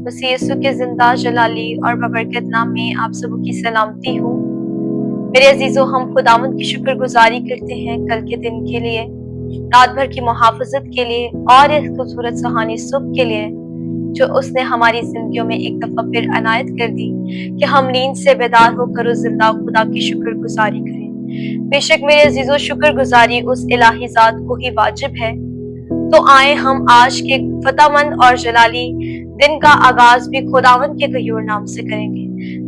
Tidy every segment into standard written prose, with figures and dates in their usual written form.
मसीह यीशु के जिंदा जलाली और बबरकत नाम में आप सबों की सलामती हो। मेरे अजीजों, हम खुदावंद की शुक्रगुजारी करते हैं कल के दिन के लिए, रात भर की मुहाफजत के लिए और इस खूबसूरत सुहानी सुबह के लिए जो उसने हमारी जिंदगियों में एक दफा फिर अनायत कर दी कि हम नींद से बेदार होकर उस जिंदा खुदा की शुक्रगुजारी करें। बेशक मेरे अजीजों, शुक्रगुजारी उस इलाही जात को ही वाजिब है। तो आए हम आज के फतामंद और जलाली दिन का आगाज भी खुदावंद के गयूर नाम से करेंगे।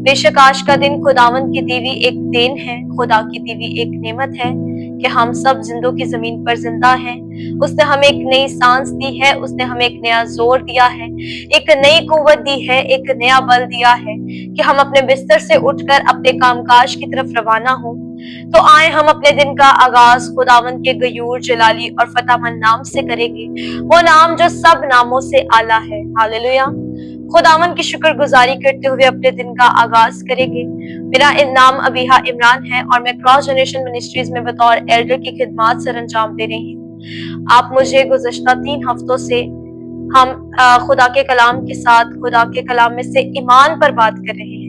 बेशक आज का दिन खुदावंद की दीवी एक देन है, खुदा की दीवी एक नेमत है कि हम सब जिंदों की जमीन पर जिंदा हैं। उसने हमें एक नई सांस दी है, उसने हमें एक नया जोर दिया है, एक नई कुव्वत दी है, एक नया बल दिया है कि हम अपने बिस्तर से उठकर अपने कामकाज की तरफ रवाना हो। तो आए हम अपने दिन का आगाज खुदावंद के गयूर, जलाली और फतामंद नाम से करेंगे, वो नाम जो सब नामों से आला है। हालेलुया। खुदावंद की शुक्रगुजारी करते हुए अपने दिन का आगाज करेंगे। मेरा नाम अबीहा इमरान है और मैं क्रॉस जनरेशन मिनिस्ट्रीज में बतौर एल्डर की खिदमत सर अंजाम दे रही हूँ। आप मुझे गुज़श्ता 3 हफ्तों से हम खुदा के कलाम के साथ खुदा के कलाम में से ईमान पर बात कर रहे हैं।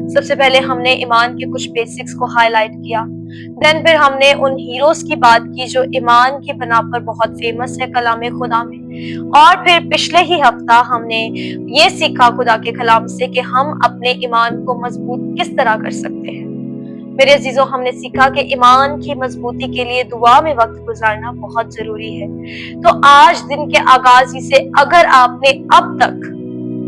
सबसे पहले हमने ईमान के कुछ बेसिक्स को हाईलाइट किया, देन फिर हमने उन हीरोज की बात की जो ईमान की बना पर बहुत फेमस है कलाम खुदा में, और फिर पिछले ही हफ्ता हमने ये सीखा खुदा के कलाम से कि हम अपने ईमान को मजबूत किस तरह कर सकते हैं। मेरे अजीजों, हमने सीखा कि ईमान की मजबूती के लिए दुआ में वक्त गुजारना बहुत जरूरी है। तो आज दिन के आगाज ही से अगर आपने अब तक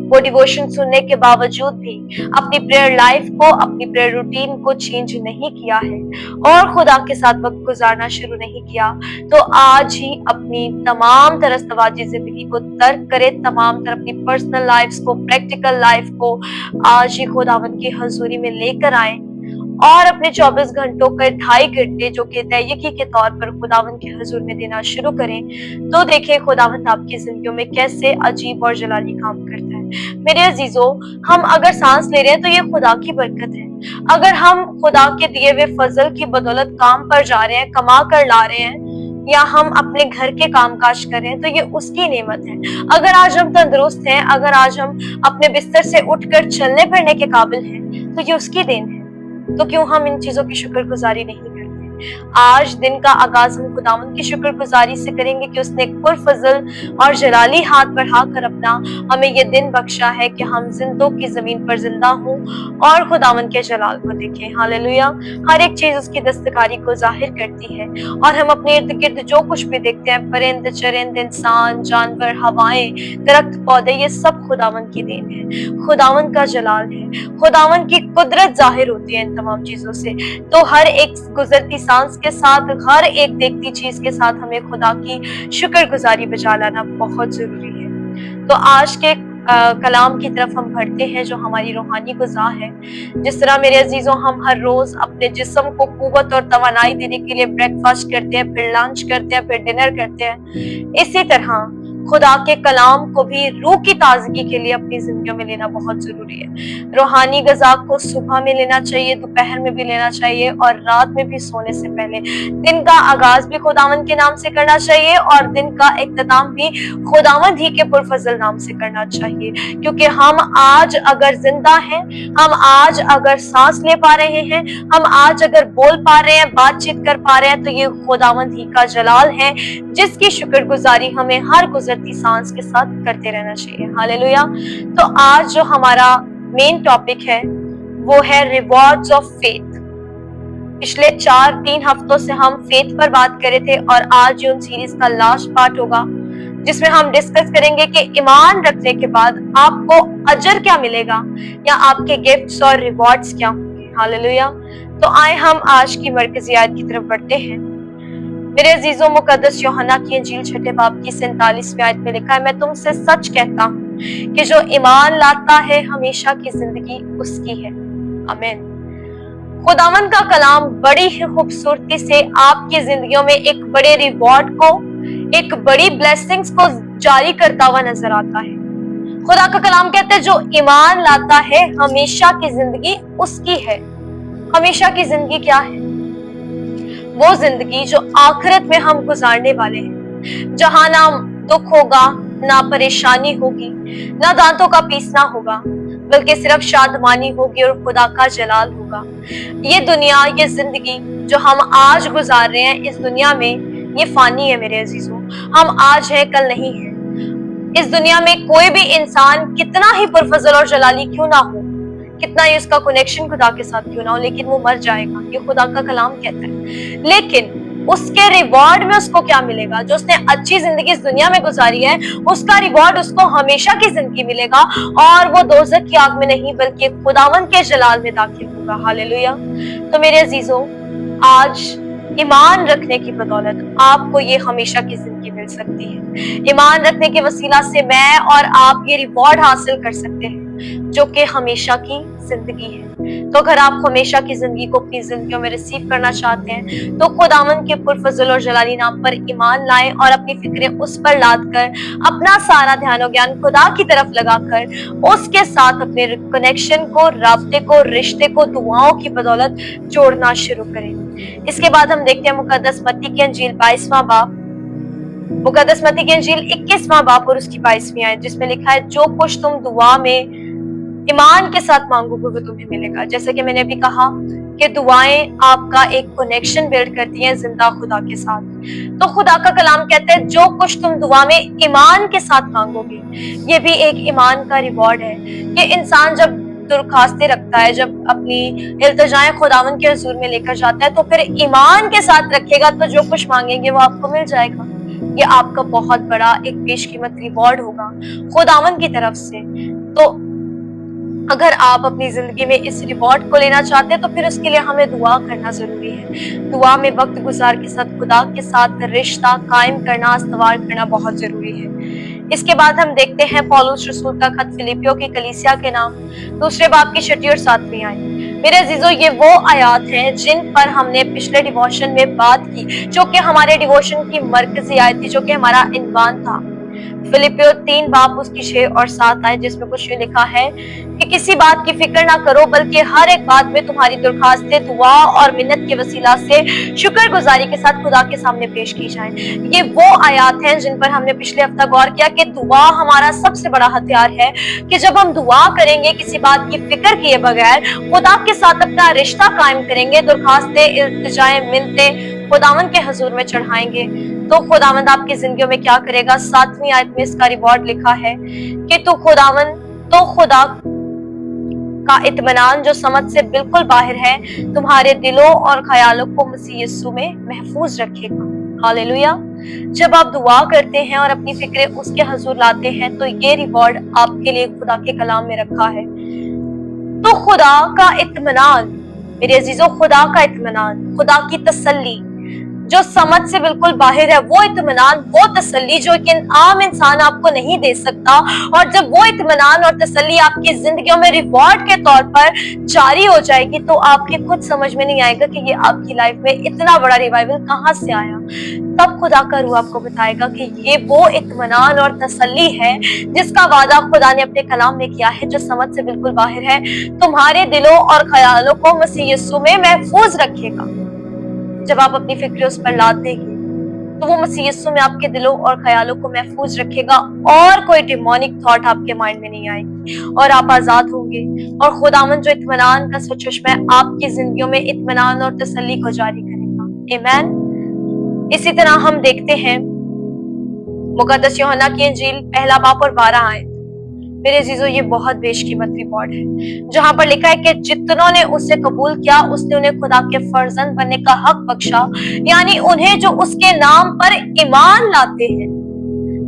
वो डिवोशन सुनने के बावजूद भी अपनी प्रेयर लाइफ को, अपनी प्रेयर रूटीन को चेंज नहीं किया है और खुदा के साथ वक्त गुजारना शुरू नहीं किया, तो आज ही अपनी तमाम तरह तवाजी जिंदगी को तर्क करें, तमाम तरह अपनी पर्सनल लाइफ को, प्रैक्टिकल लाइफ को आज ही खुदावंद की हजूरी में लेकर आए और अपने 24 घंटों के 2.5 घंटे जो कि तयकी के तौर पर खुदावंद के हुजूर में देना शुरू करें। तो देखिए खुदावंद आपकी जिंदगियों में कैसे अजीब और जलाली काम करता है। मेरे अजीजों, हम अगर सांस ले रहे हैं तो ये खुदा की बरकत है। अगर हम खुदा के दिए हुए फजल की बदौलत काम पर जा रहे हैं, कमा कर ला रहे हैं, या हम अपने घर के कामकाज कर रहे हैं, तो ये उसकी नेमत है। अगर आज हम तंदुरुस्त हैं, अगर आज हम अपने बिस्तर से उठकर चलने फिरने के काबिल हैं, तो ये उसकी देन है। तो क्यों हम इन चीजों की शुक्रगुजारी नहीं करते? आज दिन का आगाज हम खुदावंद की शुक्रगुजारी से करेंगे कि उसने पुरफजल और जलाली हाथ बढ़ाकर अपना हमें ये दिन बख्शा है कि हम जिंदों की जमीन पर जिंदा हों और खुदावंद के जलाल को देखें। हालेलुया। हर एक चीज उसकी दस्तकारी को जाहिर करती है और हम अपने इर्द गिर्द जो कुछ भी देखते हैं, परिंद, चरिंद, इंसान, जानवर, हवाएं, दरख्त, पौधे, ये सब खुदावंद की देन है, खुदावंद का जलाल है, खुदावंद की कुदरत जाहिर होती है इन तमाम चीजों से। तो हर एक गुजरती सांस के साथ, हर एक देखती चीज के साथ हमें खुदा की शुक्रगुजारी बचा लाना बहुत जरूरी है। तो आज के कलाम की तरफ हम बढ़ते हैं जो हमारी रूहानी गुज़ा है। जिस तरह मेरे अजीजों, हम हर रोज अपने जिस्म को कुव्वत और तवानाई देने के लिए ब्रेकफास्ट करते हैं, फिर लंच करते हैं, फिर डिनर करते हैं, इसी तरह खुदा के कलाम को भी रूह की ताजगी के लिए अपनी जिंदगी में लेना बहुत जरूरी है। रूहानी गज़ा को सुबह में लेना चाहिए, दोपहर में भी लेना चाहिए और रात में भी सोने से पहले। दिन का आगाज भी खुदावंद के नाम से करना चाहिए और दिन का इख्तिताम भी खुदावंद ही के पुरफजल नाम से करना चाहिए, क्योंकि हम आज अगर जिंदा हैं, हम आज अगर सांस ले पा रहे हैं, हम आज अगर बोल पा रहे हैं, बातचीत कर पा रहे हैं, तो ये खुदावंद ही का जलाल है जिसकी शुक्रगुजारी हमें हर गुजरती सांस के साथ करते रहना चाहिए। हालेलुया। तो आज जो हमारा मेन टॉपिक है वो है रिवॉर्ड्स ऑफ फेथ। पिछले 3 हफ्तों से हम फेथ पर बात कर रहे थे और आज उन सीरीज का लास्ट पार्ट होगा जिसमें हम डिस्कस करेंगे कि ईमान रखने के बाद आपको अजर क्या मिलेगा या आपके गिफ्ट्स और रिवॉर्ड्स क्या होंगे। हालेलुया। तो आए हम आज की मरकजी आयत की तरफ बढ़ते हैं। मेरे अजीजों, मुकद्दस यूहन्ना की इंजील 6 बाब की 47वीं आयत में लिखा है, मैं तुमसे सच कहता हूँ कि जो ईमान लाता है हमेशा की जिंदगी उसकी है। आमीन। खुदावंद का कलाम बड़ी ही खूबसूरती से आपकी जिंदगियों में एक बड़े रिवॉर्ड को, एक बड़ी ब्लेसिंग्स को जारी करता हुआ नजर आता है। खुदा का कलाम कहते हैं जो ईमान लाता है हमेशा की जिंदगी उसकी है। हमेशा की जिंदगी क्या है? वो जिंदगी जो आखिरत में हम गुजारने वाले हैं, जहां ना दुख होगा, ना परेशानी होगी, ना दांतों का पीसना होगा, बल्कि सिर्फ शादमानी होगी और खुदा का जलाल होगा। ये दुनिया, ये जिंदगी जो हम आज गुजार रहे हैं इस दुनिया में, ये फानी है मेरे अजीजों। हम आज हैं, कल नहीं है। इस दुनिया में कोई भी इंसान कितना ही पुरफजल और जलाली क्यों ना हो, कितना ही उसका कनेक्शन खुदा के साथ क्यों ना हो, लेकिन वो मर जाएगा, ये खुदा का कलाम कहता है। लेकिन उसके रिवॉर्ड में उसको क्या मिलेगा? जो उसने अच्छी जिंदगी इस दुनिया में गुजारी है, उसका रिवॉर्ड उसको हमेशा की जिंदगी मिलेगा, और वो दोज़ख की आग में नहीं बल्कि खुदावन के जलाल में दाखिल होगा। हालेलुया। तो मेरे अजीजों, आज ईमान रखने की बदौलत आपको ये हमेशा की जिंदगी मिल सकती है। ईमान रखने के वसीला से मैं और आप ये रिवॉर्ड हासिल कर सकते हैं जो कि हमेशा की जिंदगी है। तो अगर आप हमेशा की जिंदगी को अपनी जिंदगियों में रिसीव करना चाहते हैं तो खुदावन के पुरफजल और जलाली नाम पर ईमान लाएं और अपनी फिक्रें उस पर लाद कर, अपना सारा ध्यान और ज्ञान खुदा की तरफ लगाकर उसके साथ अपने कनेक्शन को, राब्ते को, रिश्ते को दुआओं की बदौलत जोड़ना शुरू करें। इसके बाद हम देखते हैं मुकद्दस मत्ती की अंजील 22वां बाब, मुकद्दस मत्ती की अंजील 21वां बाब और उसकी 22वीं आयत, जिसमें लिखा है, जो कुछ तुम दुआ में ईमान के साथ मांगोगे वो तुम्हें मिलेगा। जैसे कि मैंने अभी कहा कि दुआएं आपका एक कनेक्शन बिल्ड करती हैं जिंदा खुदा के साथ। तो खुदा का कलाम कहता है, जो कुछ तुम दुआ में ईमान के साथ मांगोगे, ये भी एक ईमान का रिवॉर्ड है कि इंसान जब दरखास्तें रखता है, जब अपनी इल्तिजाएं खुदावन के हुजूर में लेकर जाता है, तो फिर ईमान के साथ रखेगा तो जो कुछ मांगेंगे वो आपको मिल जाएगा। ये आपका बहुत बड़ा एक बेशकीमत रिवॉर्ड होगा खुदावन की तरफ से। तो अगर आप अपनी जिंदगी में इस रिवॉर्ड को लेना चाहते हैं तो फिर उसके लिए हमें दुआ करना जरूरी है। दुआ में वक्त गुजार के साथ खुदा के साथ रिश्ता कायम करना, इस्तवार करना बहुत जरूरी है। इसके बाद हम देखते हैं पौलुस रसूल का खत फिलिपियों की कलीसिया के नाम, दूसरे बाब की 6वीं और 7वीं आयत। मेरे अजीजों, ये वो आयात हैं जिन पर हमने पिछले डिवोशन में बात की, जो कि हमारे डिवोशन की मरकजी आयत थी, जो कि हमारा इन्वान था। फिलिपियो 3 बाब उसकी 6 और 7 आयत, जिसमें कुछ ये लिखा है कि किसी बात की फिक्र ना करो, बल्कि हर एक बात में तुम्हारी दरखास्तें दुआ और मिन्नत के वसीला से शुक्रगुजारी के साथ खुदा के सामने पेश की जाएं। ये वो आयात हैं जिन पर हमने पिछले हफ्ता गौर किया कि दुआ हमारा सबसे बड़ा हथियार है, कि जब हम दुआ करेंगे, किसी बात की फिक्र किए बगैर खुदा के साथ अपना रिश्ता कायम करेंगे, दरखास्तें, इल्तिजाएं, मिन्नतें खुदावन के हुजूर में चढ़ाएंगे, तो खुदावंद आपकी जिंदगियों में क्या करेगा? 7वीं आयत में इसका रिवॉर्ड लिखा है कि तो खुदा का इत्मीनान जो समझ से बिल्कुल बाहर है, तुम्हारे दिलों और ख्यालों को मसीह यीशु में महफूज रखेगा। हालेलुया। जब आप दुआ करते हैं और अपनी फिक्रें उसके हुजूर लाते हैं, तो ये रिवॉर्ड आपके लिए खुदा के कलाम में रखा है। तो खुदा का इत्मीनान, मेरे अजीजों, खुदा का इत्मीनान, खुदा की तसल्ली जो समझ से बिल्कुल बाहर है, वो इत्मीनान, वो तसल्ली जो कि आम इंसान आपको नहीं दे सकता, और जब वो इत्मीनान और तसल्ली आपकी जिंदगियों में रिवॉर्ड के तौर पर जारी हो जाएगी, तो आपके खुद समझ में नहीं आएगा कि ये आपकी लाइफ में इतना बड़ा रिवाइवल कहाँ से आया। तब खुदा का रूह आपको बताएगा कि ये वो इत्मीनान और तसल्ली है जिसका वादा खुदा ने अपने कलाम में किया है, जो समझ से बिल्कुल बाहर है, तुम्हारे दिलों और ख्यालों को मसीह यीशु में महफूज रखेगा। जब आप अपनी फिक्र उस पर लाद देंगे, तो वो मसीह यीशु में आपके दिलों और ख्यालों को महफूज रखेगा, और कोई डिमोनिक थॉट आपके माइंड में नहीं आएगी, और आप आजाद होंगे, और खुदावन जो इत्मीनान का चश्मा है आपकी जिंदगियों में इत्मीनान और तसल्ली को जारी करेगा। आमीन। इसी तरह हम देखते हैं मुकद्दस यूहन्ना की इंजील 1 बाब और 12 आयत। मेरे अजीजों, ये बहुत बेशकीमत रिवॉर्ड है, जहां पर लिखा है कि जितनों ने उसे कबूल किया, उसने उन्हें खुदा के फर्जंद बनने का हक बख्शा, यानी उन्हें जो उसके नाम पर ईमान लाते हैं।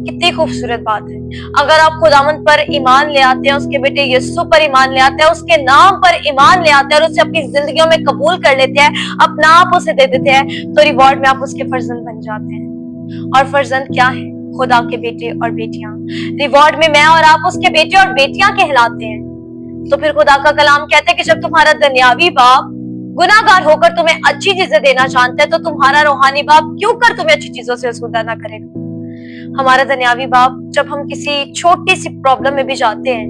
कितनी खूबसूरत बात है। अगर आप खुदावंद पर ईमान ले आते हैं, उसके बेटे यीशु पर ईमान ले आते हैं, उसके नाम पर ईमान ले आते हैं और उसे अपनी जिंदगियों में कबूल कर लेते हैं, अपना आप उसे दे देते हैं, तो रिवॉर्ड में आप उसके फर्जंद बन जाते हैं। और फर्जंद क्या है? खुदा के बेटे और बेटियां। रिवॉर्ड में मैं और आप उसके बेटे और बेटियां कहलाते हैं। तो फिर खुदा का कलाम कहते हैं कि जब तुम्हारा दुनियावी बाप गुनाहगार होकर तुम्हें अच्छी चीजें देना जानता है, तो तुम्हारा रूहानी बाप क्यों कर तुम्हें अच्छी चीजों से असुदा ना करेगा। हमारा दुनियावी बाप जब हम किसी छोटी सी प्रॉब्लम में भी जाते हैं,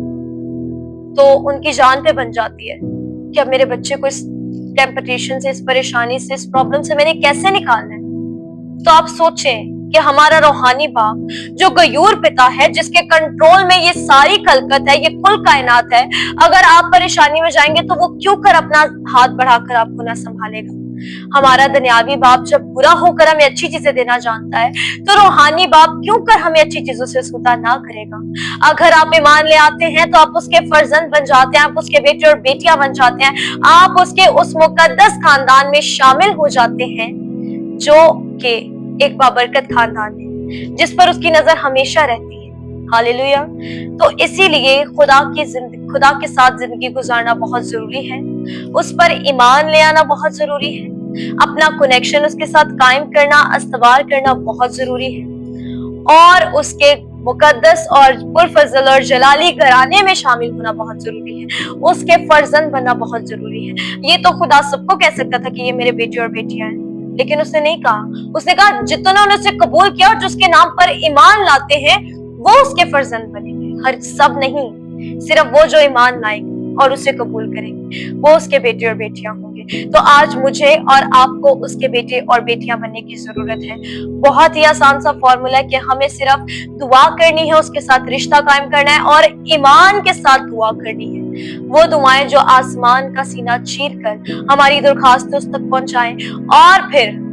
तो उनकी जान पे बन जाती है कि अब मेरे बच्चे को इस टेम्पटेशन से, इस परेशानी से, इस प्रॉब्लम से मैंने कैसे निकालना है। तो आप सोचें कि हमारा रूहानी बाप जो गयूर पिता है, जिसके कंट्रोल में ये सारी खलकत है, ये कुल कायनात है, अगर आप परेशानी में जाएंगे तो वो क्यों कर अपना हाथ बढ़ाकर आपको ना संभालेगा। हमारा दुनियावी बाप जब बुरा होकर हमें अच्छी चीजें देना जानता है, तो रूहानी बाप क्यों कर हमें अच्छी चीजों से उसका ना करेगा। अगर आप ईमान ले आते हैं तो आप उसके फर्जंद बन जाते हैं, आप उसके बेटे और बेटियां बन जाते हैं, आप उसके उस मुकद्दस खानदान में शामिल हो जाते हैं जो कि एक बाबरकत खानदान है, जिस पर उसकी नजर हमेशा रहती है। हालेलुया। तो इसीलिए खुदा के साथ जिंदगी गुजारना बहुत जरूरी है, उस पर ईमान ले आना बहुत जरूरी है, अपना कनेक्शन उसके साथ कायम करना, इस्तवार करना बहुत जरूरी है, और उसके मुकद्दस और पुरफजल और जलाली घराने में शामिल होना बहुत जरूरी है, उसके फर्जंद बनना बहुत जरूरी है। ये तो खुदा सबको कह सकता था कि ये मेरे बेटे और बेटियां हैं, लेकिन उसने नहीं कहा। उसने कहा जितनों ने उसे कबूल किया और जो उसके नाम पर ईमान लाते हैं वो उसके फर्जंद बनेंगे। हर सब नहीं, सिर्फ वो जो ईमान लाएंगे और उसे कबूल करेंगे वो उसके बेटे और बेटियां होंगे। तो आज मुझे और आपको उसके बेटे और बेटियां बनने की जरूरत है। बहुत ही आसान सा फॉर्मूला है कि हमें सिर्फ दुआ करनी है, उसके साथ रिश्ता कायम करना है और ईमान के साथ दुआ करनी है। वो दुआएं जो आसमान का सीना चीर कर हमारी दरखास्त उस तक पहुंचाएं और फिर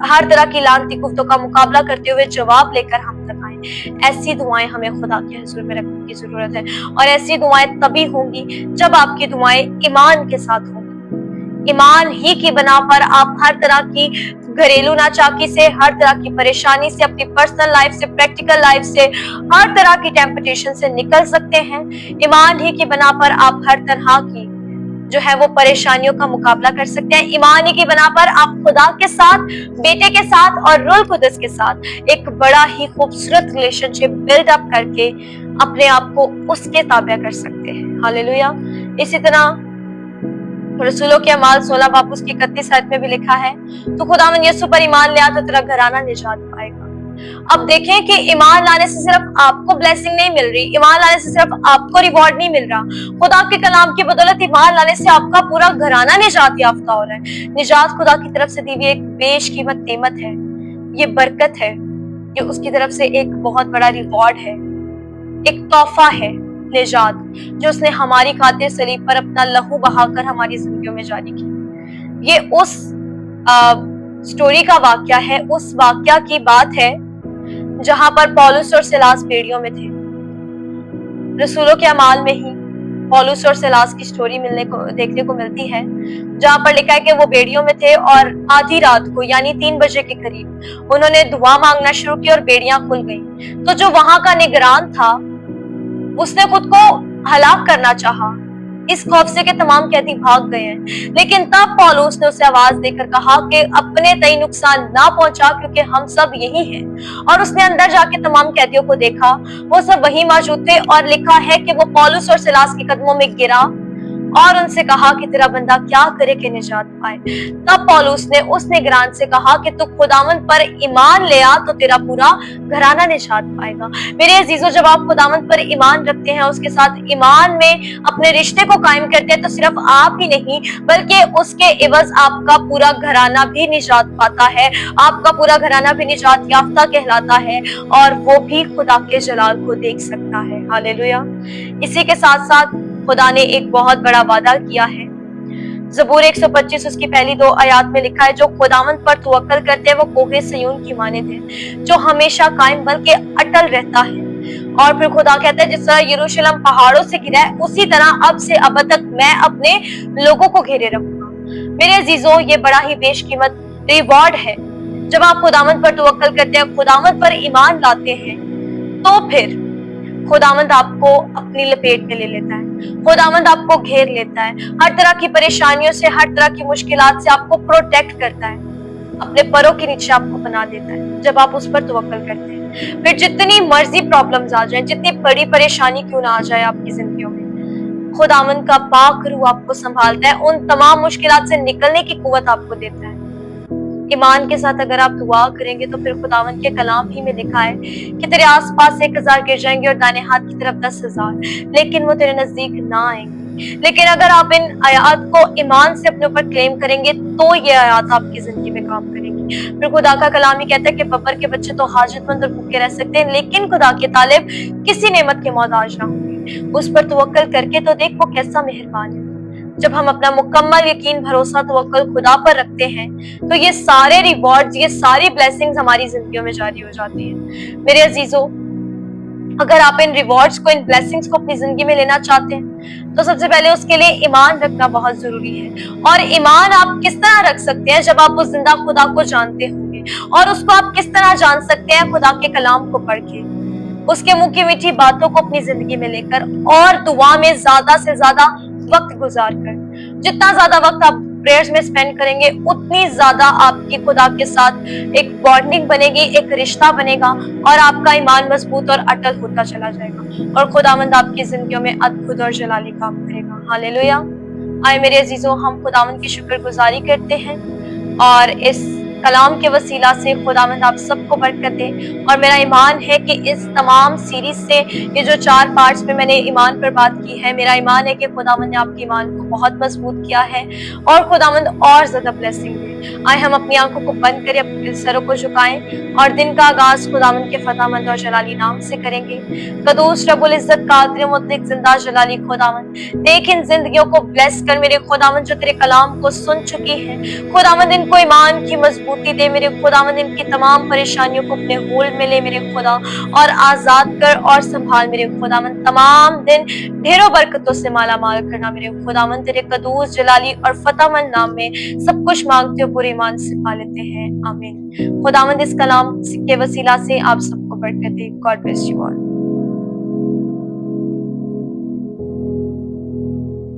हर तरह की लानती कुफ्तों का मुकाबला करते हुए जवाब लेकर हम तक आए। ऐसी दुआएं हमें खुदा के हुजूर में रखने की जरूरत है, और ऐसी दुआएं तभी होंगी जब आपकी दुआएं ईमान के साथ होंगी। ईमान ही की बना पर आप हर तरह की घरेलू नाचाकी से, हर तरह की परेशानी से, अपनी पर्सनल लाइफ से, प्रैक्टिकल लाइफ से, हर तरह की टेम्पटेशन से निकल सकते हैं। ईमान ही की बना पर आप हर तरह की जो है वो परेशानियों का मुकाबला कर सकते हैं। ईमान ही की बना पर आप खुदा के साथ, बेटे के साथ और रूह कुद्दस के साथ एक बड़ा ही खूबसूरत रिलेशनशिप बिल्ड अप करके अपने आप को उसके ताबे कर सकते हैं। हालेलुया। इसी तरह रसूलों के अमाल 16 बाब उसकी 31 आयत में भी लिखा है, तो खुदावंद यीशु पर ईमान ले आ तो तेरा घराना निजात पाएगा। अब देखें कि ईमान लाने से सिर्फ आपको ब्लेसिंग नहीं मिल रही, ईमान लाने से सिर्फ आपको रिवॉर्ड नहीं मिल रहा, खुदा के कलाम की बदौलत ईमान लाने से आपका पूरा घराना निजात याफ्ता हो रहा है। निजात खुदा की तरफ से दी हुई एक बेशकीमत नेमत है, ये बरकत है, ये उसकी तरफ से एक बहुत बड़ा रिवॉर्ड है, एक तोहफा है। निजात जो उसने हमारी खातिर सलीब पर अपना लहू बहाकर हमारी जिंदगियों में जारी की। ये उस स्टोरी का वाक्या है, उस वाक्या की बात है जहां पर पौलुस और सिलास बेड़ियों में थे। रसूलों के अमाल में ही पौलुस और सिलास की स्टोरी देखने को मिलती है, जहां पर लिखा है कि वो बेड़ियों में थे और आधी रात को यानी 3 बजे के करीब उन्होंने दुआ मांगना शुरू की और बेड़ियां खुल गईं। तो जो वहां का निगरान था उसने खुद को हलाक करना चाहा, इस खौफ से कि तमाम कैदी भाग गए हैं, लेकिन तब पौलुस ने उसे आवाज देकर कहा कि अपने तई नुकसान ना पहुंचा क्योंकि हम सब यही हैं। और उसने अंदर जाके तमाम कैदियों को देखा, वो सब वही मौजूद थे, और लिखा है कि वो पौलुस और सिलास के कदमों में गिरा और उनसे कहा कि तेरा बंदा क्या करे कि निजात पाए। तब पौलुस ने उस निगरान से कहा कि तू खुदावंद पर ईमान ले आ तो तेरा पूरा घराना निजात पाएगा। मेरे अजीजों, जब आप खुदावंद पर ईमान रखते हैं, उसके साथ ईमान में अपने रिश्ते को कायम करते हैं, तो सिर्फ आप ही नहीं बल्कि उसके एवज आपका पूरा घराना भी निजात पाता है, आपका पूरा घराना भी निजात याफ्ता कहलाता है, और वो भी खुदा के जलाल को देख सकता है। हालेलुया। इसी के साथ साथ खुदा ने एक बहुत बड़ा वादा किया है। ज़बूर 125 उसकी पहली 2 आयत में लिखा है, जो खुदावंद पर तवक्कल करते हैं वो कोहे सयून की मानद है, जो हमेशा कायम बल्कि अटल रहता है। और फिर खुदा कहता है, जिस तरह यरूशलेम पहाड़ों से घिरा है, उसी तरह अब से अब तक मैं अपने लोगों को घेरे रखूंगा। मेरे अजीजों, ये बड़ा ही बेशकीमत रिवॉर्ड है। जब आप खुदावंद पर तवक्कल करते हैं, खुदावंद पर ईमान लाते हैं, तो फिर खुदावंद आपको अपनी लपेट में ले लेता है, खुदावंद आपको घेर लेता है, हर तरह की परेशानियों से, हर तरह की मुश्किलात से आपको प्रोटेक्ट करता है, अपने परों के नीचे आपको बना देता है जब आप उस पर तवक्कल करते हैं। फिर जितनी मर्जी प्रॉब्लम्स आ जाए, जितनी बड़ी परेशानी क्यों ना आ जाए आपकी जिंदगियों में, खुदावंद का पाक रूह आपको संभालता है, उन तमाम मुश्किलात से निकलने की कुव्वत आपको देता है। ईमान के साथ अगर आप दुआ करेंगे तो फिर खुदावंद के कलाम ही में लिखा है कि तेरे आसपास 1000 गिर जाएंगे और दाने हाथ की तरफ 10,000, लेकिन वो तेरे नजदीक ना आएंगे। लेकिन अगर आप इन आयात को ईमान से अपने ऊपर क्लेम करेंगे तो ये आयात आपकी जिंदगी में काम करेंगी। फिर खुदा का कलाम ही कहता है कि बबर के बच्चे तो हाजतमंद और भूखे रह सकते हैं, लेकिन खुदा के तालिब किसी नेमत के मोहताज ना होंगे। उस पर तवक्कल करके तो देख वो कैसा मेहरबान है। जब हम अपना मुकम्मल यकीन, भरोसा, तवक्कल खुदा पर रखते हैं तो ये सारे रिवॉर्ड्स, ये सारी ब्लेसिंग्स हमारी जिंदगियों में जारी हो जाती हैं। मेरे अजीजों, अगर आप इन रिवॉर्ड्स को, इन ब्लेसिंग्स को अपनी जिंदगी में लेना चाहते हैं तो सबसे पहले उसके लिए ईमान रखना बहुत जरूरी है। और ईमान आप किस तरह रख सकते हैं? जब आप उस जिंदा खुदा को जानते होंगे। और उसको आप किस तरह जान सकते हैं? खुदा के कलाम को पढ़ के, उसके मुंह की मीठी बातों को अपनी जिंदगी में लेकर, और दुआ में ज्यादा से ज्यादा वक्त गुजार कर। जितना ज्यादा वक्त आप प्रेयर्स में स्पेंड करेंगे उतनी ज्यादा आपकी खुदा के साथ एक बॉन्डिंग बनेगी, एक रिश्ता बनेगा, और आपका ईमान मजबूत और अटल होता चला जाएगा, और खुदावंद आपकी जिंदगियों में अद्भुत और जलाली काम करेगा। हालेलुया। आए मेरे अजीजों, हम खुदावंद की शुक्रगुजारी करते हैं और इस कलाम के वसीला से खुदावंद आप सबको बरकत दे। और मेरा ईमान है कि इस तमाम सीरीज से, ये जो 4 पार्ट्स में मैंने ईमान पर बात की है, मेरा ईमान है कि खुदावंद ने आपके ईमान को बहुत मजबूत किया है और खुदावंद और ज्यादा ब्लेसिंग दे। आए हम अपनी आंखों को बंद करें, अपने सरों को झुकाएं और दिन का आगाज खुदावंद के फतामंद और जलाली नाम से करेंगे। कदूस रब्बुल इज्जत कादिर मुतलक जिंदा जलाली खुदावंद, देख इन जिंदगियों को ब्लेस कर मेरे खुदावंद, जो तेरे कलाम को सुन चुकी हैं। खुदावंद इनको ईमान की मजबूती दे मेरे खुदावंद, इनकी तमाम परेशानियों को अपने होल्ड में ले मेरे खुदा, और आजाद कर और संभाल मेरे खुदावंद। तमाम दिन ढेरों बरकतों से माला माल करना मेरे खुदावंद, तेरे कदूस जलाली और फतामंद नाम में सब कुछ मांगते हो, पूरे ईमान से पा लेते हैं। आमीन। खुदावंद इस कलाम के वसीला से आप सबको बरकत दे। God bless you all.